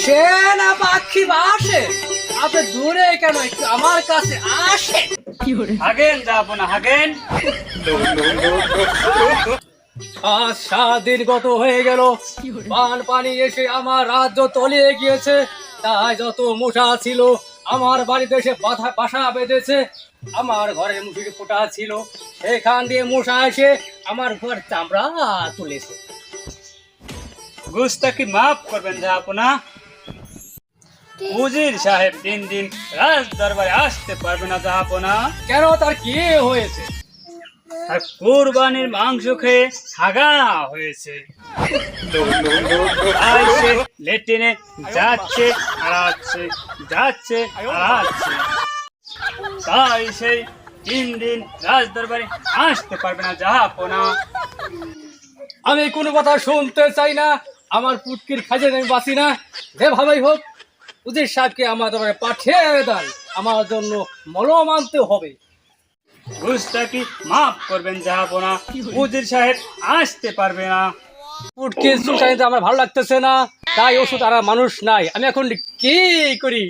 সেনা পাখি বাসে আপনি দূরে কেন একটু আমার কাছে আসে। হাগেন যাবো না হাগেন। 7 দিন গত হয়ে গেল, বানপানি এসে আমার রাজ্য তলিয়ে গিয়েছে। তাই যত মশা ছিল আমার বাড়িতে এসে বাসা বেঁধেছে। আমার ঘরের মুখে ফোটা ছিল, সেখান দিয়ে মশা এসে আমার ঘর চামড়া তুলেছে। গুস্তাকি মাফ করবেন যাবো না। উজির সাহেব দিন দিন রাজ দরবারে আসতে পারবে না যাবো না। কেন, তার কি হয়েছে? আর কুরবানির মাংস খেয়ে হাগা হয়েছে। তাই সে লেট্রিনে যাচ্ছে আর আসছে, যাচ্ছে আর আসছে। তাই সেই 3 দিন রাজ দরবারে আসতে পারবে না যাবো না। আমি কোনো কথা শুনতে চাই না। আমার পুটকির খাজে আমি বাঁচি না। যেভাবেই হোক উজির সাহেবকে আমার দরবারে পাঠিয়ে দেন, আমার জন্য মলম আনতে হবে। গুস্তাকি মাফ করবেন যাবো না। উজির সাহেব আসতে পারবে না। পুটকির চুলকানিতে আমার ভালো লাগতেছে না, তাই ওষুধ আর মানুষ নাই। আমি এখন কি করি?